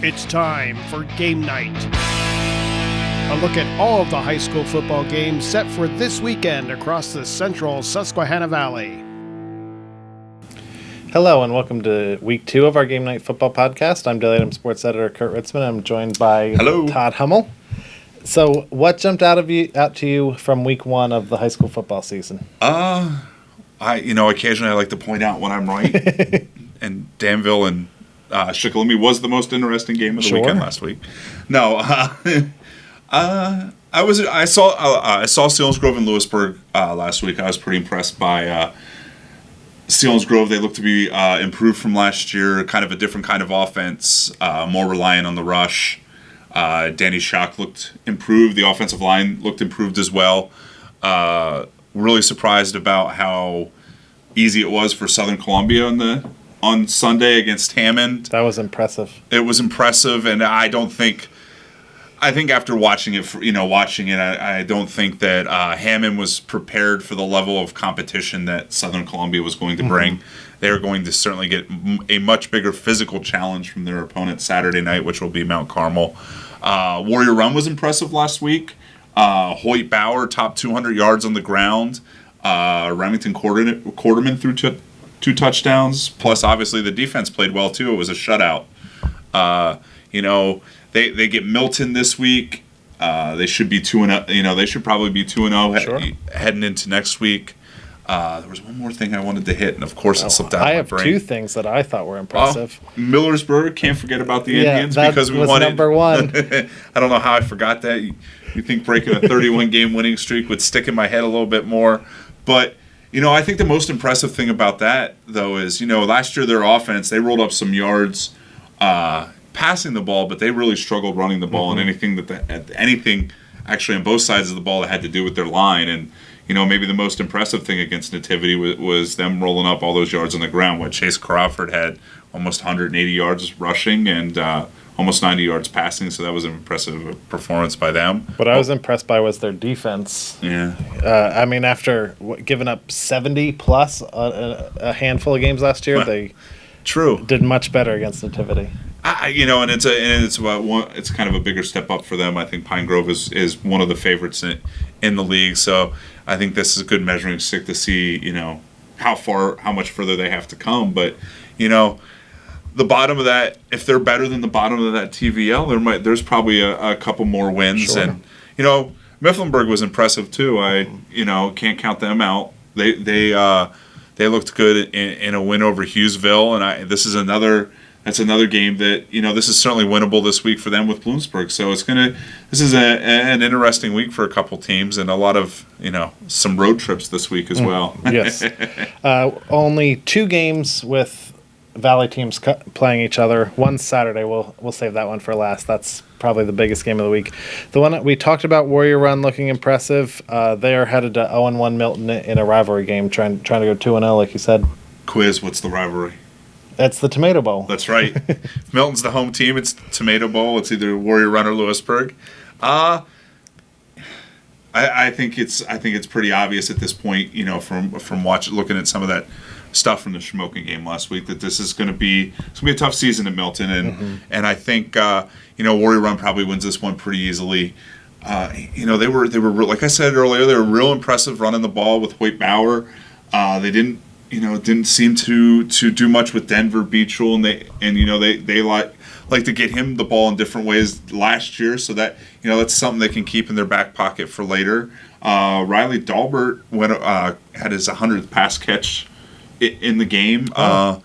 It's time for game night. A look at all of the high school football games set for this weekend across the central Susquehanna Valley. Hello and welcome to week 2 of our Game Night Football podcast. I'm Daily Item Sports Editor Kurt Ritzman. I'm joined by Todd Hummel. So what jumped out to you from week 1 of the high school football season? Occasionally I like to point out when I'm right. And Danville and Shamokin was the most interesting game of the weekend last week. No, I saw Selinsgrove and Lewisburg last week. I was pretty impressed by Selinsgrove. They look to be improved from last year, kind of a different kind of offense, more reliant on the rush. Danny Schock looked improved. The offensive line looked improved as well. Really surprised about how easy it was for Southern Columbia on Sunday against Hammond. That was impressive. It was impressive, and I think after watching it, I don't think that Hammond was prepared for the level of competition that Southern Columbia was going to bring. They are going to certainly get a much bigger physical challenge from their opponent Saturday night, which will be Mount Carmel. Warrior Run was impressive last week. Hoyt Bauer, top 200 yards on the ground. Remington Quarterman threw two touchdowns. Plus, obviously, the defense played well, too. It was a shutout. They get Milton this week. They should be 2-0. They should probably be 2-0 heading into next week. There was one more thing I wanted to hit, and of course it slipped out of my brain. I have 2 things that I thought were impressive. Millersburg, can't forget about the Indians because we won number 1. I don't know how I forgot that. You think breaking a 31-game winning streak would stick in my head a little bit more. But, I think the most impressive thing about that, though, is, last year their offense, they rolled up some yards passing the ball, but they really struggled running the ball and anything actually on both sides of the ball that had to do with their line. And, maybe the most impressive thing against Nativity was them rolling up all those yards on the ground. What Chase Crawford had almost 180 yards rushing and almost 90 yards passing, so that was an impressive performance by them. What I was impressed by was their defense. Yeah. After giving up 70-plus a handful of games last year, they did much better against Nativity. It's kind of a bigger step up for them. I think Pine Grove is one of the favorites in the league, so I think this is a good measuring stick to see, how much further they have to come. But, the bottom of that, if they're better than the bottom of that TVL, there's probably a couple more wins. Sure. And, Mifflinburg was impressive too. I can't count them out. They looked good in a win over Hughesville, and this is another game that this is certainly winnable this week for them with Bloomsburg. So this is an interesting week for a couple teams and a lot of some road trips this week as well. Yes, only 2 games with Valley teams playing each other. One Saturday. We'll save that one for last. That's probably the biggest game of the week. The one that we talked about, Warrior Run, looking impressive. They are headed to 0-1 Milton in a rivalry game, trying to go 2-0, like you said. Quiz, what's the rivalry? It's the Tomato Bowl. That's right. If Milton's the home team, it's Tomato Bowl. It's either Warrior Run or Lewisburg. I think it's pretty obvious at this point, from looking at some of that stuff from the Shamokin game last week, that this is going to be a tough season at Milton, and I think Warrior Run probably wins this one pretty easily. They were like I said earlier, they were real impressive running the ball with Hoyt Bauer. They didn't seem to do much with Denver Beachel, and they like to get him the ball in different ways last year, so that that's something they can keep in their back pocket for later. Riley Dalbert had his 100th pass catch in the game. So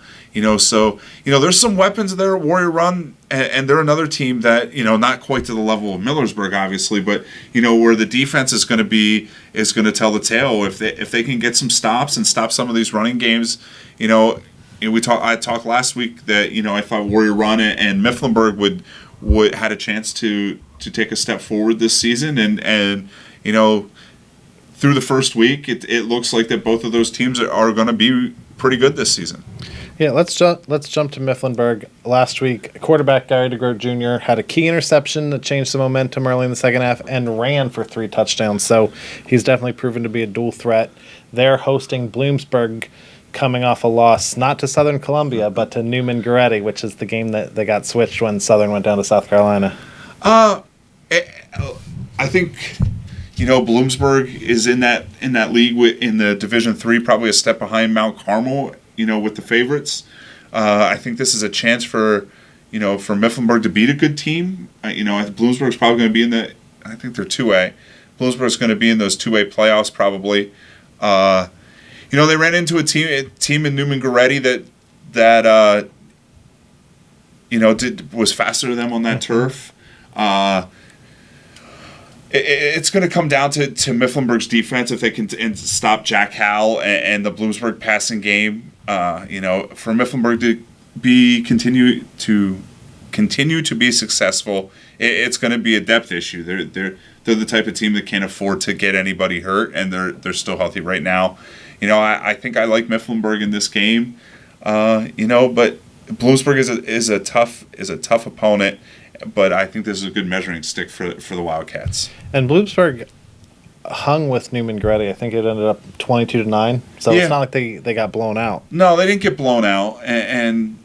there's some weapons there at Warrior Run, and they're another team that not quite to the level of Millersburg, obviously, but where the defense is going to tell the tale if they can get some stops and stop some of these running games. I talked last week that I thought Warrior Run and Mifflinburg would had a chance to take a step forward this season, and through the first week it looks like that both of those teams are going to be pretty good this season. Yeah, let's jump to Mifflinburg. Last week, quarterback Gary DeGroat Jr. had a key interception that changed the momentum early in the second half and ran for 3 touchdowns. So he's definitely proven to be a dual threat. They're hosting Bloomsburg coming off a loss, not to Southern Columbia, but to Newman Goretti, which is the game that they got switched when Southern went down to South Carolina. I think, Bloomsburg is in that league in the Division III, probably a step behind Mount Carmel, with the favorites. I think this is a chance for Mifflinburg to beat a good team. I think Bloomsburg's probably going to be I think they're 2A. Bloomsburg's going to be in those 2A playoffs probably. They ran into a team in Newman Goretti that was faster than them on that turf. It's going to come down to Mifflinburg's defense if they can stop Jack Howell and the Bloomsburg passing game. For Mifflinburg to continue to be successful, it's going to be a depth issue. They're the type of team that can't afford to get anybody hurt, and they're still healthy right now. I think I like Mifflinburg in this game. But Bloomsburg is a tough opponent. But I think this is a good measuring stick for the Wildcats. And Bloomsburg hung with Newman Goretti. I think it ended up 22-9. So It's not like they got blown out. No, they didn't get blown out, and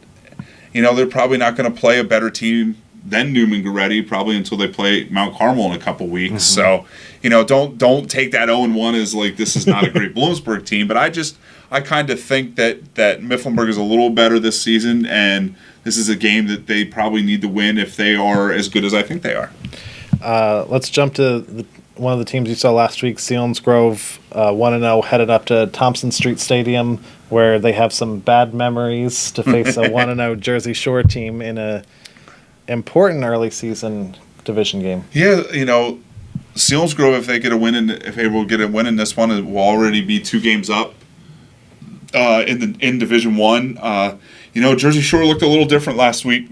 they're probably not going to play a better team than Newman Goretti probably until they play Mount Carmel in a couple weeks. Mm-hmm. So don't take that 0-1 as like this is not a great Bloomsburg team. But I kind of think that Mifflinburg is a little better this season, and this is a game that they probably need to win if they are as good as I think they are. Let's jump to one of the teams you saw last week, Selinsgrove, 1-0, headed up to Thompson Street Stadium, where they have some bad memories to face a 1-0 Jersey Shore team in a important early season division game. Yeah, Selinsgrove, if they will get a win in this one, it will already be 2 games up in Division 1. Jersey Shore looked a little different last week.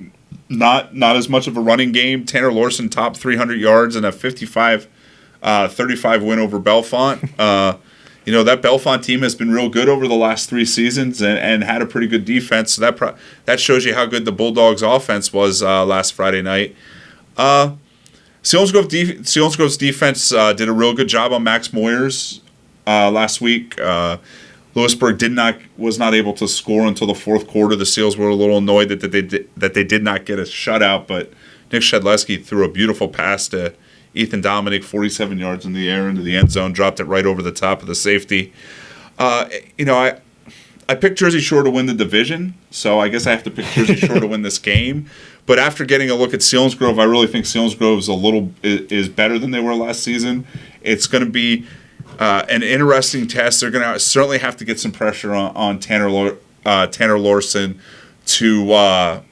Not as much of a running game. Tanner Lorson topped 300 yards and a 55-35 win over Bellefonte. That Bellefonte team has been real good over the last 3 seasons and had a pretty good defense. So that shows you how good the Bulldogs' offense was last Friday night. Selinsgrove's defense did a real good job on Max Moyers last week. Lewisburg was not able to score until the fourth quarter. The Seals were a little annoyed that they did not get a shutout, but Nick Shedleski threw a beautiful pass to Ethan Dominic, 47 yards in the air into the end zone, dropped it right over the top of the safety. I picked Jersey Shore to win the division, so I guess I have to pick Jersey Shore to win this game. But after getting a look at Selinsgrove, I really think Selinsgrove is better than they were last season. It's going to be an interesting test. They're going to certainly have to get some pressure on Tanner Lorson to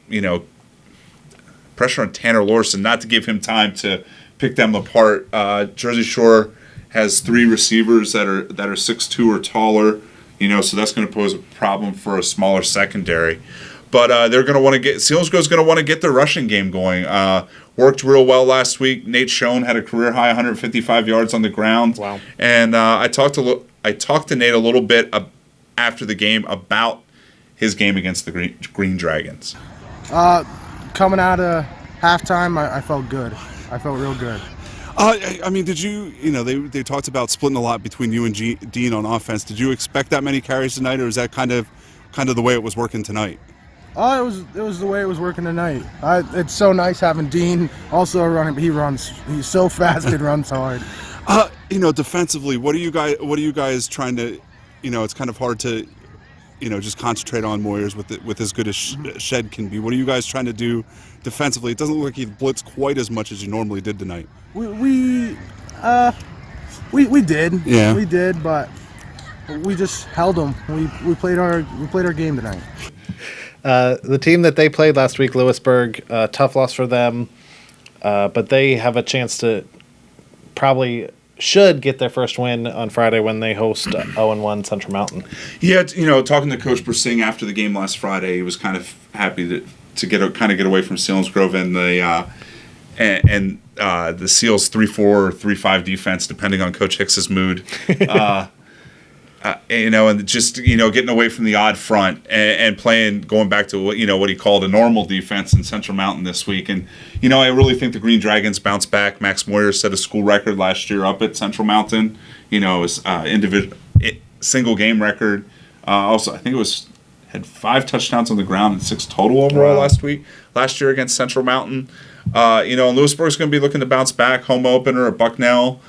pressure on Tanner Lorson, not to give him time to pick them apart. Jersey Shore has 3 receivers that are 6'2" or taller, so that's going to pose a problem for a smaller secondary. But they're going to want to Selinsgrove's going to want to get their rushing game going. Worked real well last week. Nate Schoen had a career high 155 yards on the ground. Wow! And I talked to Nate a little bit after the game about his game against the Green Dragons. Coming out of halftime, I felt good. I felt real good. Did you they talked about splitting a lot between you and Dean on offense. Did you expect that many carries tonight, or is that kind of the way it was working tonight? It was the way it was working tonight. It's so nice having Dean also running. He's so fast and runs hard. Defensively, what are you guys trying to? It's kind of hard to, just concentrate on Moyers with as good as Shed can be. What are you guys trying to do defensively? It doesn't look like you blitzed quite as much as you normally did tonight. We did. Yeah. We did, but we just held them. We played our game tonight. The team that they played last week, Lewisburg, tough loss for them, but they have a chance to probably should get their first win on Friday when they host 0-1 Central Mountain. Yeah, talking to Coach Persing after the game last Friday, he was kind of happy to get away from Selinsgrove and the Seals 3-4 or 3-5 defense, depending on Coach Hicks's mood. And just getting away from the odd front and playing, going back to what he called a normal defense in Central Mountain this week. And I really think the Green Dragons bounce back. Max Moyer set a school record last year up at Central Mountain. It was individual single game record. Also, I think had 5 touchdowns on the ground and 6 total overall last year against Central Mountain. And Lewisburg's going to be looking to bounce back. Home opener at Bucknell.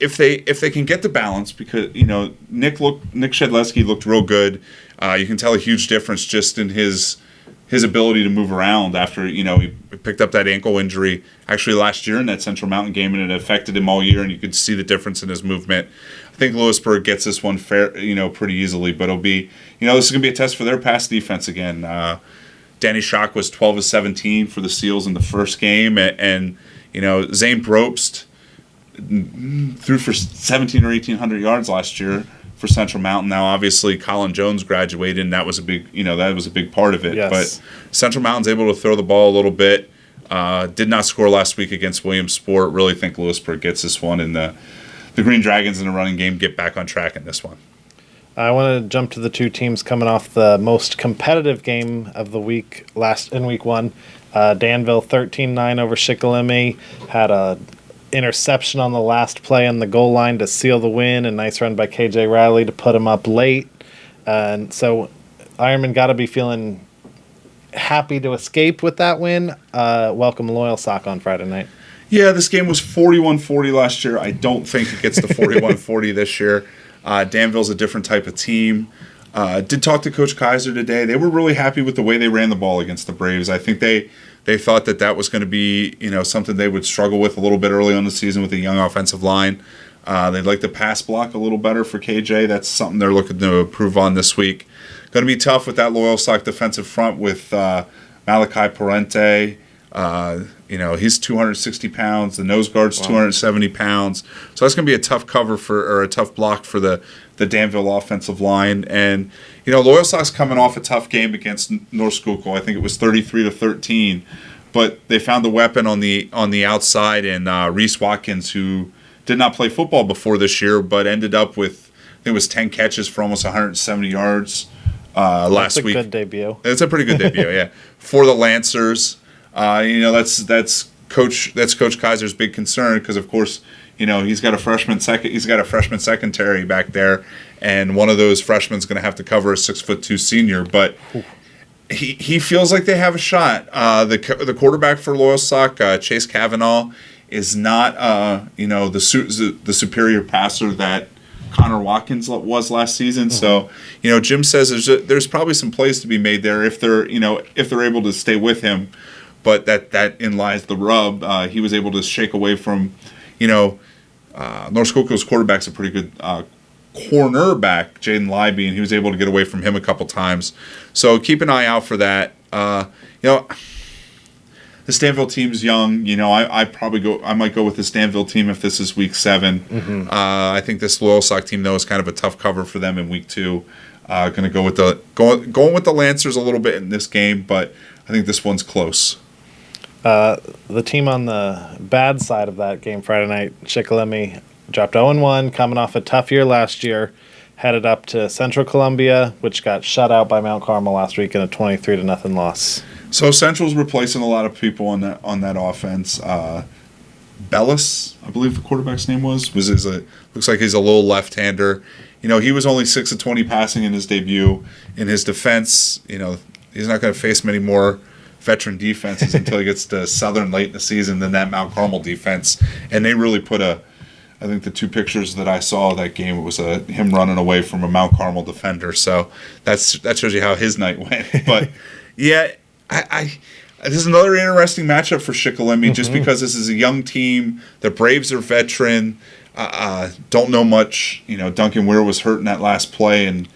If they can get the balance, because Nick Shedleski looked real good. You can tell a huge difference just in his ability to move around after he picked up that ankle injury actually last year in that Central Mountain game, and it affected him all year, and you could see the difference in his movement. I think Lewisburg gets this one pretty easily, but it'll be this is gonna be a test for their pass defense again. Danny Schock was 12 of 17 for the Seals in the first game, and Zane Probst threw for 17 or 1,800 yards last year for Central Mountain. Now, obviously, Colin Jones graduated, and that was a big part of it. Yes. But Central Mountain's able to throw the ball a little bit. Did not score last week against Williamsport. Really think Lewisburg gets this one, and the Green Dragons in the running game get back on track in this one. I want to jump to the two teams coming off the most competitive game of the week in week 1. Danville 13-9 over Shikellamy, had a interception on the last play on the goal line to seal the win. A nice run by KJ Riley to put him up late. And so Ironman got to be feeling happy to escape with that win. Welcome Loyal Sock on Friday night. Yeah, this game was 41-40 last year. I don't think it gets to 41-40 this year. Danville's a different type of team. Did talk to Coach Kaiser today. They were really happy with the way they ran the ball against the Braves. I think they thought that was going to be something they would struggle with a little bit early on the season with a young offensive line. They'd like to pass block a little better for KJ. That's something they're looking to improve on this week. Going to be tough with that Loyal Sock defensive front with Malachi Parente. He's 260 pounds. The nose guard's 270 pounds. So that's going to be a tough a tough block for the Danville offensive line. And, Loyal Sock's coming off a tough game against North Schuylkill. I think it was 33-13. But they found the weapon on the outside in Reese Watkins, who did not play football before this year, but ended up with, I think it was 10 catches for almost 170 yards last week. That's a good debut. It's a pretty good debut, yeah. For the Lancers. That's Coach Kaiser's big concern, because of course he's got a freshman secondary back there, and one of those freshmen is going to have to cover a 6'2" senior. But he feels like they have a shot. The quarterback for Loyal Sock, Chase Kavanaugh, is not the superior passer that Connor Watkins was last season. So Jim says there's probably some plays to be made there if they're able to stay with him. But that in lies the rub. He was able to shake away from, North Schuylkill's quarterback's a pretty good cornerback, Jaden Libby, and he was able to get away from him a couple times. So keep an eye out for that. This Danville team's young. I might go with this Danville team if this is week 7. Mm-hmm. I think this Loyal Sock team, though, is kind of a tough cover for them in week 2. Going to go with going with the Lancers a little bit in this game, but I think this one's close. The team on the bad side of that game Friday night, Shikellamy, dropped 0-1, coming off a tough year last year, headed up to Central Columbia, which got shut out by Mount Carmel last week in a 23-0 loss. So Central's replacing a lot of people on that offense. Bellis, I believe the quarterback's name looks like he's a little left-hander. He was only 6 of 20 passing in his debut. In his defense, he's not going to face many more veteran defenses until he gets to Southern late in the season than that Mount Carmel defense. And they really put I think the 2 pictures that I saw of that game, it was him running away from a Mount Carmel defender. So that shows you how his night went. But yeah, this is another interesting matchup for Shikellamy, just because this is a young team. The Braves are veteran. Don't know much. Duncan Weir was hurt in that last play, and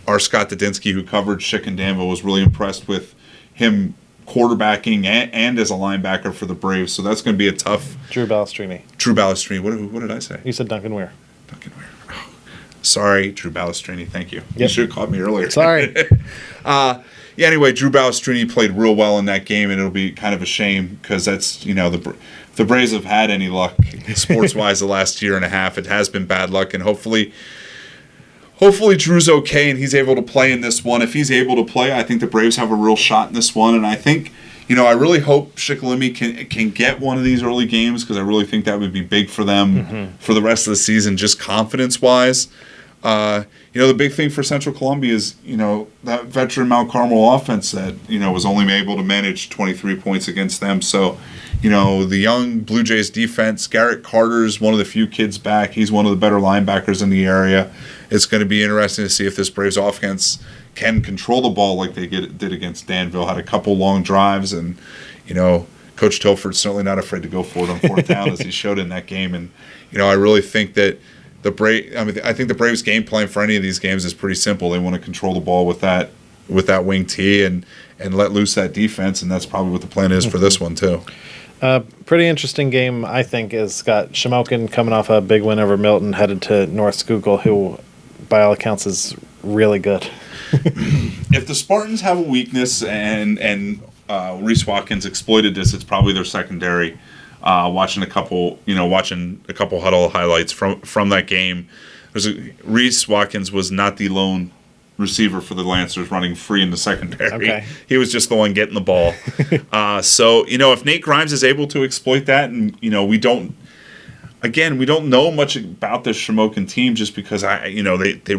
our Scott Dadinsky, who covered Schick and Danville, was really impressed with him quarterbacking and as a linebacker for the Braves. So that's going to be a tough. Drew Balestrini. What did I say? You said Duncan Weir. Duncan Weir. Oh, sorry, Drew Balestrini. Thank you. Yep. You should have called me earlier. Sorry. Anyway, Drew Balestrini played real well in that game, and it'll be kind of a shame because that's the Braves have had any luck sports-wise the last year and a half. It has been bad luck, and hopefully Drew's okay and he's able to play in this one. If he's able to play, I think the Braves have a real shot in this one. And I think, I really hope Shikellamy can get one of these early games, because I really think that would be big for them for the rest of the season, just confidence-wise. The big thing for Central Columbia is, that veteran Mount Carmel offense that, was only able to manage 23 points against them. So, the young Blue Jays defense, Garrett Carter's one of the few kids back. He's one of the better linebackers in the area. It's going to be interesting to see if this Braves offense can control the ball like they did against Danville. Had a couple long drives, and, Coach Tilford's certainly not afraid to go for it on fourth down, as he showed in that game. And, I really think that I think the Braves' game plan for any of these games is pretty simple. They want to control the ball with that wing T and let loose that defense, and that's probably what the plan is for this one too. Pretty interesting game, I think, is got Shamokin coming off a big win over Milton, headed to North Schuylkill, who, by all accounts, is really good. If the Spartans have a weakness, and Reese Watkins exploited this, it's probably their secondary. Watching a couple huddle highlights from that game, Reese Watkins was not the lone receiver for the Lancers running free in the secondary. Okay. He was just the one getting the ball. So if Nate Grimes is able to exploit that, and we don't know much about this Shamokin team, just because they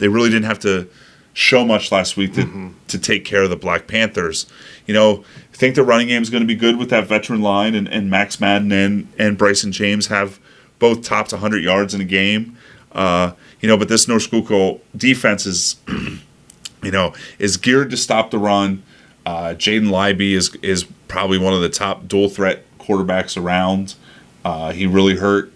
really didn't have to show much last week to take care of the Black Panthers. I think the running game is going to be good with that veteran line, and Max Madden and Bryson James have both topped 100 yards in a game. But this North Schuylkill defense is, is geared to stop the run. Jaden Libby is probably one of the top dual threat quarterbacks around. He really hurt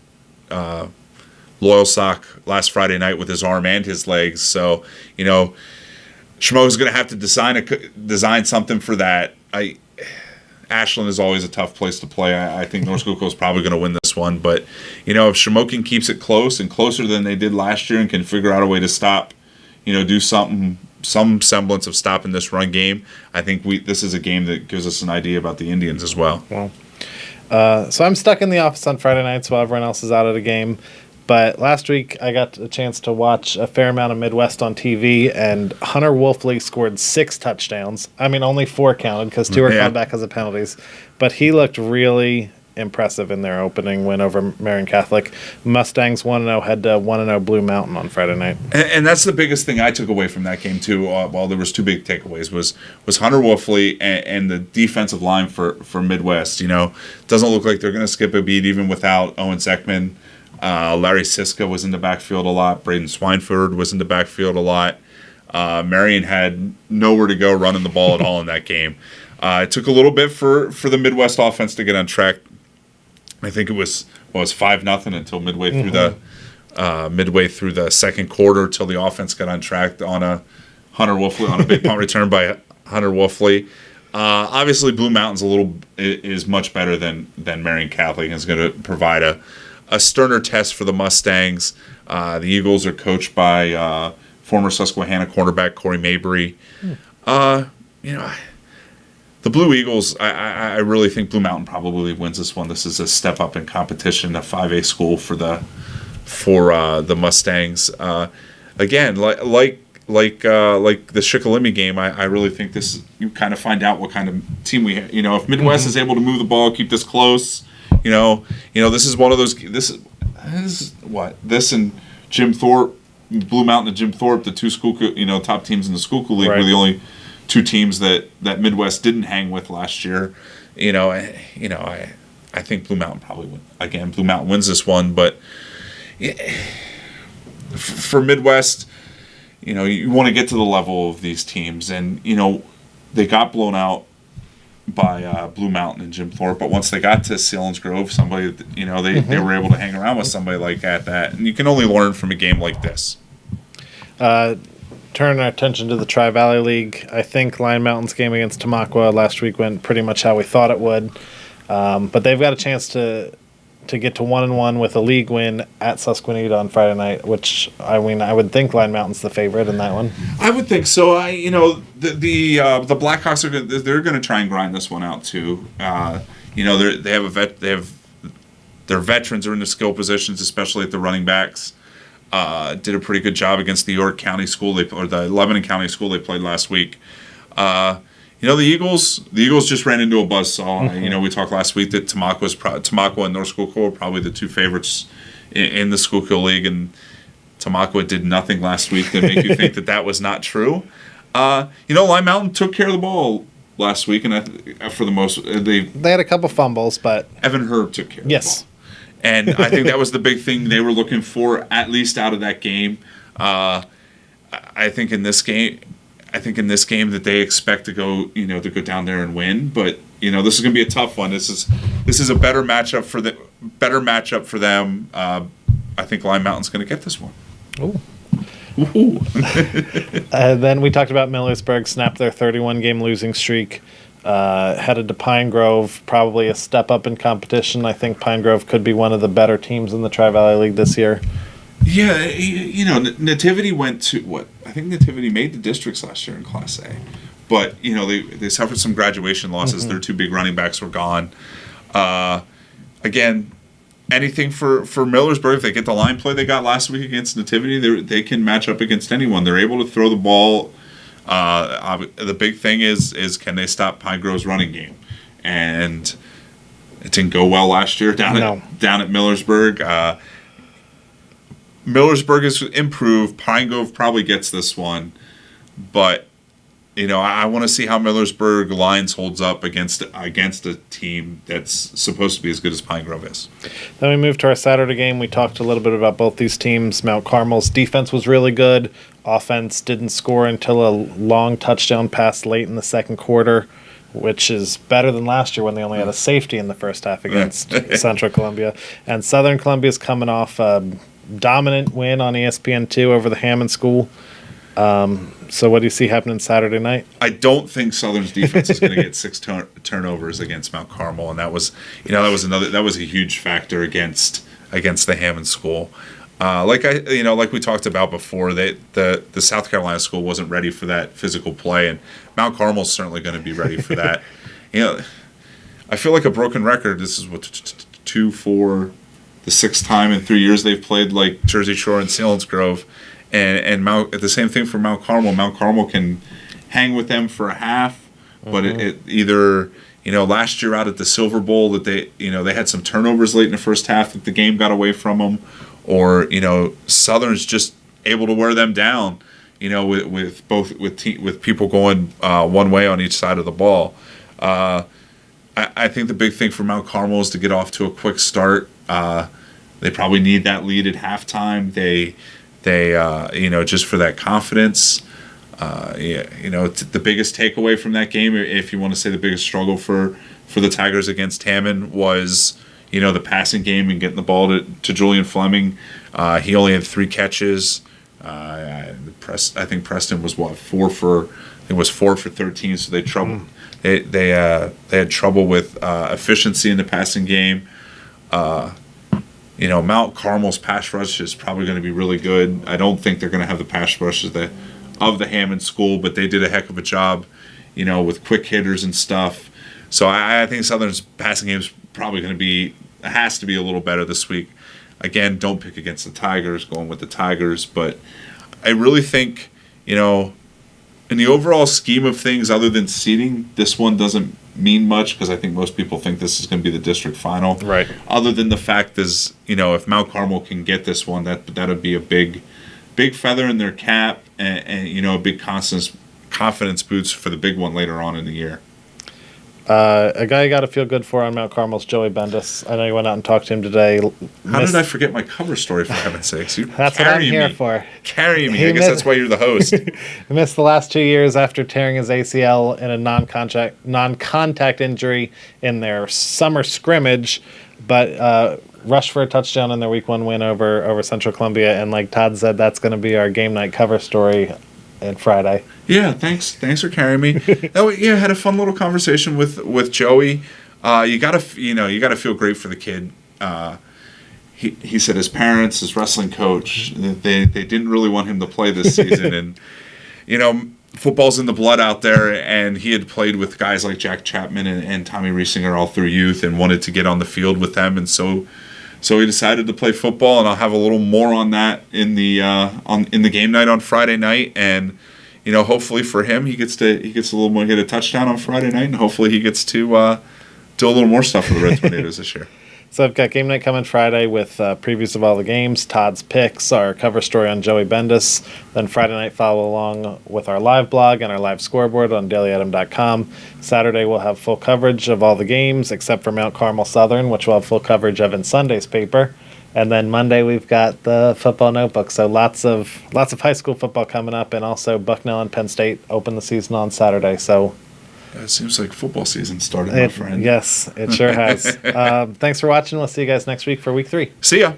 Loyal Sock last Friday night with his arm and his legs. So, Schmo's going to have to design something for that. Ashland is always a tough place to play. I think North Schuylkill is probably going to win this one. But, if Shamokin keeps it close and closer than they did last year and can figure out a way to stop, do some semblance of stopping this run game, I think this is a game that gives us an idea about the Indians as well. So I'm stuck in the office on Friday nights while everyone else is out at a game. But last week, I got a chance to watch a fair amount of Midwest on TV, and Hunter Wolfley scored 6 touchdowns. I mean, only 4 counted because 2 were called back as of penalties. But he looked really impressive in their opening win over Marion Catholic. Mustangs 1-0 head to 1-0 Blue Mountain on Friday night. And that's the biggest thing I took away from that game, too. Well, there was 2 big takeaways. Was Hunter Wolfley and the defensive line for Midwest. Doesn't look like they're going to skip a beat even without Owen Zeckman. Larry Siska was in the backfield a lot. Braden Swineford was in the backfield a lot. Marion had nowhere to go running the ball at all in that game. It took a little bit for the Midwest offense to get on track. I think it was 5-0 until midway through the second quarter, till the offense got on track on a big punt return by Hunter Wolfley. Obviously, Blue Mountain's is much better than Marion Catholic, and is going to provide a sterner test for the Mustangs. The Eagles are coached by former Susquehanna cornerback Corey Mabry. The Blue Eagles, I really think Blue Mountain probably wins this one. This is a step up in competition, a 5A school for the Mustangs. Again, like the Shikellamy game, I really think you kind of find out what kind of team we have. If Midwest is able to move the ball, keep this close. This is one of those. This and Jim Thorpe, Blue Mountain and Jim Thorpe, the 2 Schuylkill, top teams in the Schuylkill League, were the only 2 teams that Midwest didn't hang with last year. I think Blue Mountain probably win. Again, Blue Mountain wins this one, but for Midwest, you want to get to the level of these teams, and they got blown out by Blue Mountain and Jim Thorpe, but once they got to Selinsgrove, somebody, they were able to hang around with somebody like that, and you can only learn from a game like this. Turn our attention to the Tri-Valley League. I think Lion Mountain's game against Tamaqua last week went pretty much how we thought it would, but they've got a chance to get to 1-1 with a league win at Susquehanna on Friday night, which I would think Lion Mountain's the favorite in that one. I would think so. The Blackhawks they're going to try and grind this one out too. Their veterans are in the skill positions, especially at the running backs. Did a pretty good job against the York County school or the Lebanon County school they played last week. the Eagles just ran into a buzzsaw. We talked last week that Tamaqua and North Schuylkill were probably the two favorites in the Schuylkill League, and Tamaqua did nothing last week to make you think that was not true. Lime Mountain took care of the ball last week, and for the most, they had a couple fumbles, but Evan Herb took care of the ball. And I think that was the big thing they were looking for, at least out of that game. I think in this game that they expect to go down there and win. But this is going to be a tough one. This is a better matchup for them. I think Lime Mountain's going to get this one. Ooh. Then we talked about Millersburg snapped their 31-game losing streak. Headed to Pine Grove, probably a step up in competition. I think Pine Grove could be one of the better teams in the Tri-Valley League this year. Yeah, Nativity went to what? I think Nativity made the districts last year in Class A. But, they suffered some graduation losses. Their two big running backs were gone. Again, anything for Millersburg, if they get the line play they got last week against Nativity, they can match up against anyone. They're able to throw the ball. The big thing is can they stop Pine Grove's running game? And it didn't go well last year down at Millersburg. Millersburg has improved. Pine Grove probably gets this one, but I want to see how Millersburg Lions holds up against a team that's supposed to be as good as Pine Grove is. Then we move to our Saturday game. We talked a little bit about both these teams. Mount Carmel's defense was really good. Offense didn't score until a long touchdown pass late in the second quarter, which is better than last year when they only had a safety in the first half against Central Columbia. And Southern Columbia's coming off a dominant win on ESPN2 over the Hammond School. So what do you see happening Saturday night? I don't think Southern's defense is going to get 6 turnovers against Mount Carmel, and that was a huge factor against the Hammond School. Like we talked about before, the South Carolina school wasn't ready for that physical play, and Mount Carmel's certainly going to be ready for that. I feel like a broken record. This is what 2-4, the 6th time in 3 years they've played like Jersey Shore and Selinsgrove. And the same thing for Mount Carmel. Mount Carmel can hang with them for a half, but it either last year out at the Silver Bowl that they had some turnovers late in the first half that the game got away from them, or Southern's just able to wear them down. With people going one way on each side of the ball. I think the big thing for Mount Carmel is to get off to a quick start. They probably need that lead at halftime. They just for that confidence. The biggest takeaway from that game, if you want to say the biggest struggle for the Tigers against Hammond, was the passing game and getting the ball to Julian Fleming. He only had 3 catches. I think Preston was 4 for 13. So they had trouble with efficiency in the passing game. Mount Carmel's pass rush is probably going to be really good. I don't think they're going to have the pass rush of the Hammond School, but they did a heck of a job, with quick hitters and stuff. So I think Southern's passing game is probably has to be a little better this week. Again, don't pick against the Tigers, going with the Tigers, but I really think, in the overall scheme of things, other than seeding, this one doesn't mean much because I think most people think this is going to be the district final. Right. Other than the fact is, if Mount Carmel can get this one, that would be a big feather in their cap and a big confidence boost for the big one later on in the year. A guy you got to feel good for on Mount Carmel's Joey Bendis. I know you went out and talked to him today. How did I forget my cover story, for heaven's sakes? That's what I'm here for. Carry me. I guess that's why you're the host. He missed the last 2 years after tearing his ACL in a non-contact injury in their summer scrimmage, but rushed for a touchdown in their Week 1 win over Central Columbia. And like Todd said, that's going to be our game night cover story on Friday. Yeah, thanks for carrying me. I had a fun little conversation with Joey. You gotta feel great for the kid. He said his parents, his wrestling coach, they didn't really want him to play this season, and football's in the blood out there. And he had played with guys like Jack Chapman and Tommy Riesinger all through youth, and wanted to get on the field with them, and so he decided to play football. And I'll have a little more on that in the game night on Friday night. And hopefully for him, he gets a little more, get a touchdown on Friday night, and hopefully he gets to do a little more stuff for the Red Tornadoes this year. So I've got game night coming Friday with previews of all the games, Todd's picks, our cover story on Joey Bendis. Then Friday night follow along with our live blog and our live scoreboard on dailyitem.com. Saturday we'll have full coverage of all the games except for Mount Carmel Southern, which will have full coverage of in Sunday's paper. And then Monday we've got the football notebook. So lots of high school football coming up, and also Bucknell and Penn State open the season on Saturday. So it seems like football season started, my friend. Yes, it sure has. Thanks for watching. We'll see you guys next week for week 3. See ya.